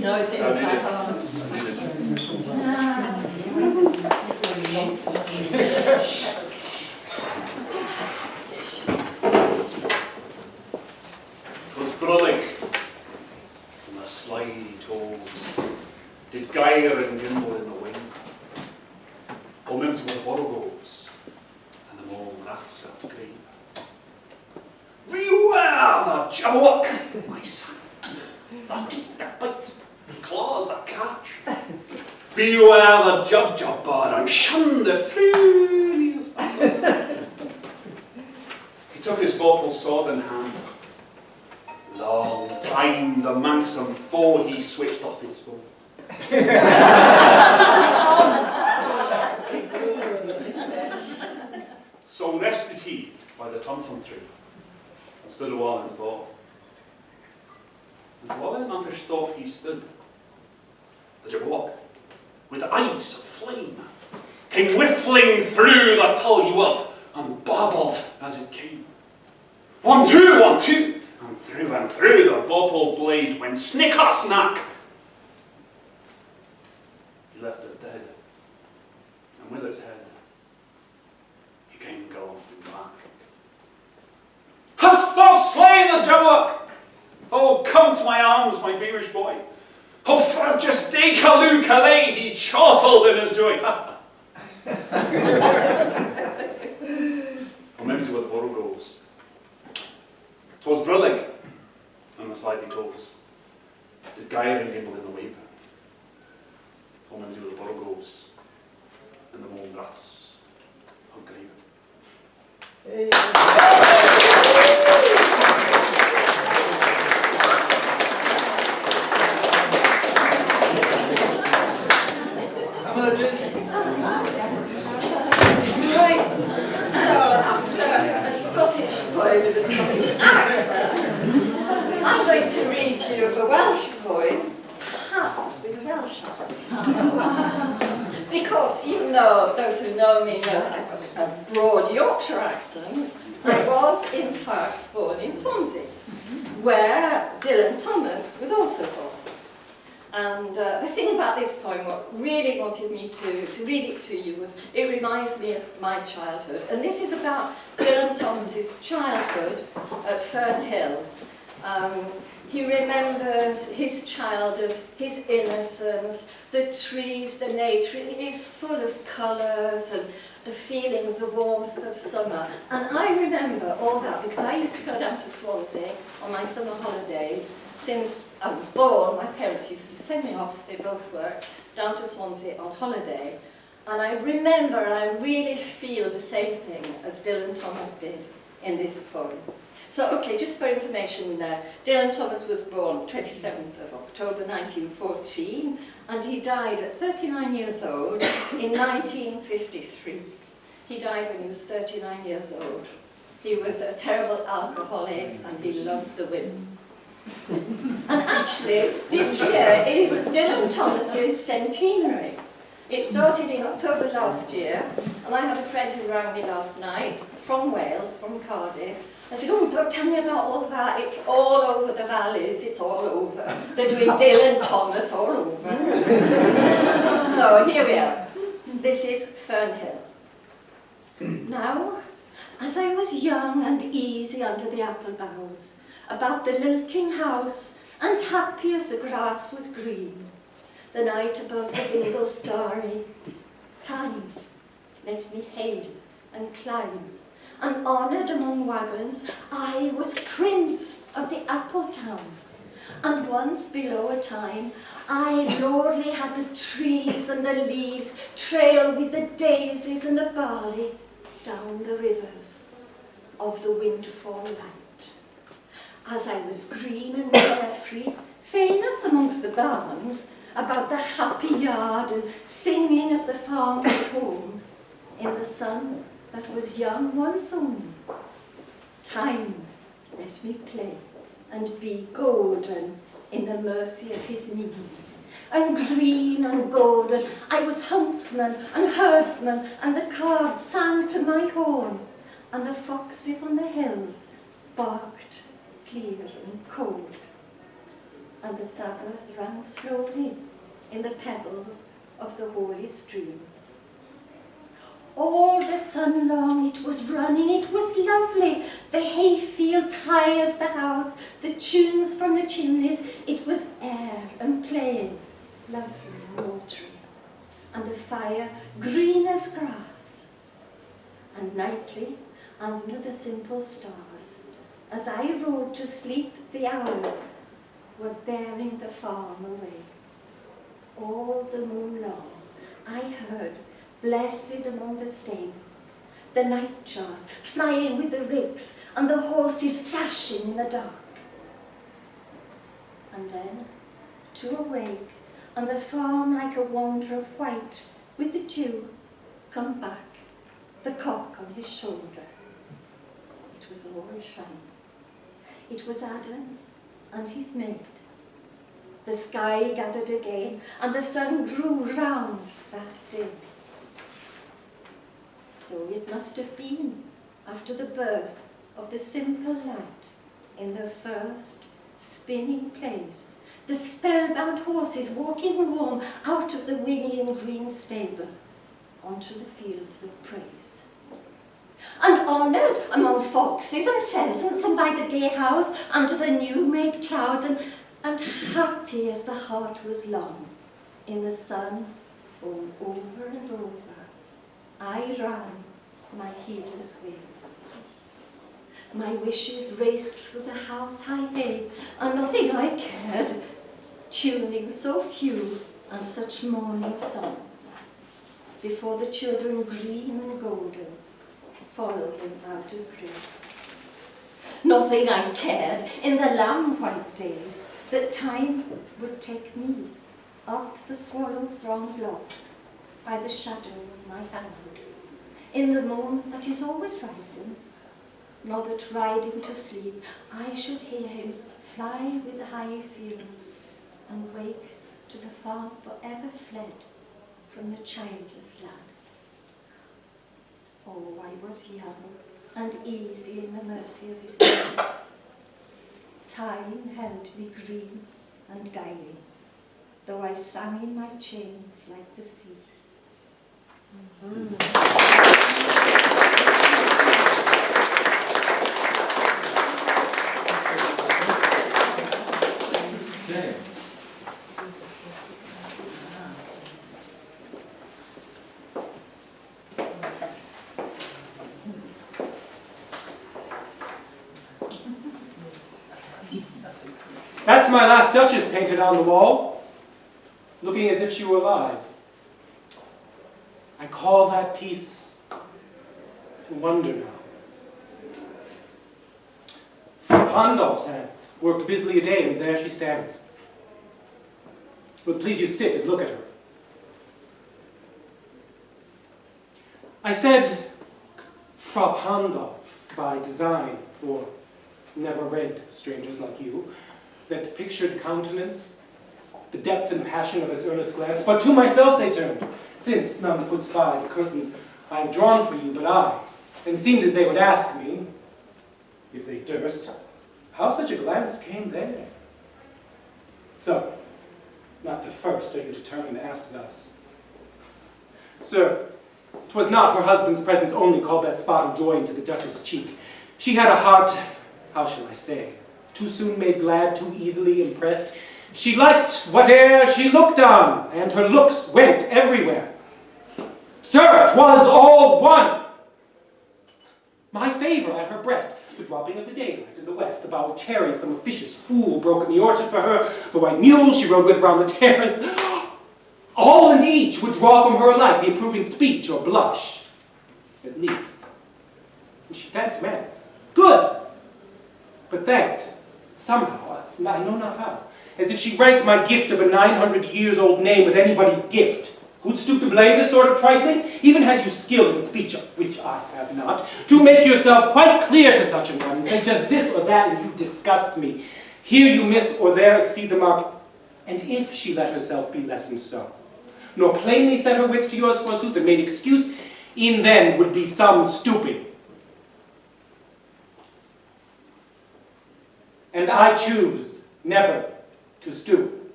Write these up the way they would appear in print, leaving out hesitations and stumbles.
No, it's in my heart. Twas brullig, and the slidey toes did gyre and gimble in the wind. O mims with borogoves, and the mole rats out green. Beware the jabberwock, my son, that teeth that bite, claws that catch. Beware the jub bird, and shun the furious battle. He took his vorpal sword in hand. Long time the manxome foe he switched off his foe. So rested he by the tum-tum tree, and stood a while in thought. And while in offish thought he stood, the jabberwock, with eyes of flame, came whiffling through the tully wood, and babbled as it came. 1, 2, 1, 2, and through the vorpal blade went snicker-snack. He left it dead, and with its head, he came galloping back. Hast thou slain the jabberwock? Oh, come to my arms, my beamish boy. Oh, for just day Caloo Calais he chortled in his joy. Or maybe see where the bottle goes. 'Twas brillig, and the slidey toes did gyre and gimble in the weep. Or maybe see where the bottle goes, and the mole rats out green. Right, so after a Scottish boy with a Scottish accent, I'm going to read you a Welsh poem, perhaps with a Welsh accent. Because even though those who know me know that I've got a broad Yorkshire accent, I was in fact born in Swansea, where Dylan Thomas was also born. And the thing about this poem, what really wanted me to read it to you was, it reminds me of my childhood. And this is about Dylan Thomas's childhood at Fern Hill. He remembers his childhood, his innocence, the trees, the nature. It is full of colours and the feeling of the warmth of summer. And I remember all that because I used to go down to Swansea on my summer holidays. Since I was born, my parents used to send me off, they both worked, down to Swansea on holiday. And I remember, and I really feel the same thing as Dylan Thomas did in this poem. So, okay, just for information, Dylan Thomas was born 27th of October 1914, and he died at 39 years old in 1953. He died when he was 39 years old. He was a terrible alcoholic, and he loved the women. And actually, this year is Dylan Thomas's centenary. It started in October last year, and I had a friend who rang me last night from Wales, from Cardiff. I said, oh, don't tell me about all that. It's all over the valleys, it's all over. They're doing Dylan Thomas all over. So here we are. This is Fern Hill. Now, as I was young and easy under the apple boughs, about the lilting house, and happy as the grass was green, the night above the dingle starry, time, let me hail and climb, and honoured among wagons, I was prince of the apple towns, and once below a time, I lordly had the trees and the leaves trail with the daisies and the barley down the rivers of the windfall light. As I was green and carefree, famous amongst the barns, about the happy yard and singing as the farm was home, in the sun that was young once only. Time, let me play and be golden in the mercy of his knees. And green and golden, I was huntsman and herdsman, and the calves sang to my horn, and the foxes on the hills barked clear and cold. and the Sabbath ran slowly in the pebbles of the holy streams. All the sun long it was running, it was lovely, the hay fields high as the house, the tunes from the chimneys, it was air and playing, lovely and watery, and the fire green as grass. And nightly, under the simple stars, as I rode to sleep, the hours were bearing the farm away. All the moon long I heard, blessed among the stables, the nightjars flying with the ricks and the horses flashing in the dark. And then, to awake, and the farm like a wanderer white with the dew, come back, the cock on his shoulder. It was all shine. It was Adam and his maid. The sky gathered again, and the sun grew round that day. So it must have been after the birth of the simple light in the first spinning place, the spellbound horses walking warm out of the winging green stable onto the fields of praise. And honoured among foxes and pheasants, and by the gay house under the new-made clouds, and happy as the heart was long in the sun born over and over, I ran my heedless ways. My wishes raced through the house high hay, and nothing I cared, tuning so few and such morning songs, before the children green and golden follow him out of grace. Nothing I cared in the lamb-white days that time would take me up the swallow-thronged loft by the shadow of my hand, in the moon that is always rising, nor that riding to sleep I should hear him fly with the high fields and wake to the farm forever fled from the childless land. Oh, I was young and easy in the mercy of his grace. Time held me green and dying, though I sang in my chains like the sea. That's my last Duchess painted on the wall, looking as if she were alive. I call that piece wonder now. From Pandolf's hands, worked busily a day, and there she stands. Will it please you sit and look at her? I said Frau Pandolf by design, for never read strangers like you, that pictured countenance, the depth and passion of its earnest glance, but to myself they turned, since none puts by the curtain I have drawn for you but I, and seemed as they would ask me, if they durst, how such a glance came there. So, not the first are you determined to ask thus. Sir, 'twas not her husband's presence only called that spot of joy into the Duchess' cheek. She had a heart, how shall I say, too soon made glad, too easily impressed. She liked whate'er she looked on, and her looks went everywhere. Sir, 'twas all one. My favour at her breast, the dropping of the daylight in the west, the bough of cherries some officious fool broke in the orchard for her, the white mule she rode with round the terrace. All and each would draw from her alike the approving speech or blush, at least. And she thanked men. Good! But thanked, somehow, I know not how, as if she ranked my gift of a 900-years-old name with anybody's gift. Who'd stoop to blame this sort of trifling? Even had you skill in speech, which I have not, to make yourself quite clear to such an one, and say just this or that, and you disgust me. Here you miss or there exceed the mark, and if she let herself be lessoned so, nor plainly set her wits to yours forsooth, and made excuse, e'en then would be some stooping. And I choose never to stew.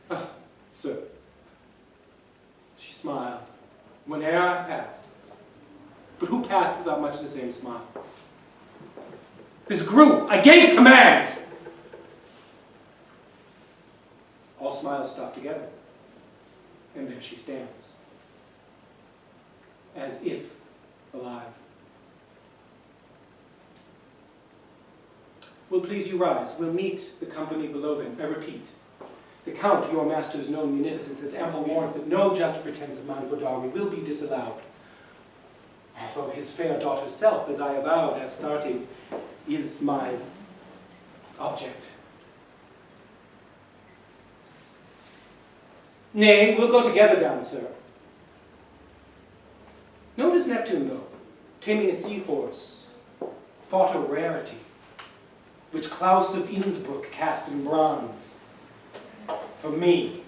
Ah, sir. She smiled whene'er I passed. But who passed without much the same smile? This grew. I gave commands. All smiles stop together. And there she stands. As if alive. Will please you rise. We'll meet the company below them. I repeat. The Count, your master's known munificence, has ample warrant that no just pretense of mine for dowry will be disallowed. Although his fair daughter's self, as I avowed at starting, is my object. Nay, we'll go together down, sir. Notice Neptune, though, taming a seahorse, fought a rarity, which Klaus of Innsbruck cast in bronze. For me.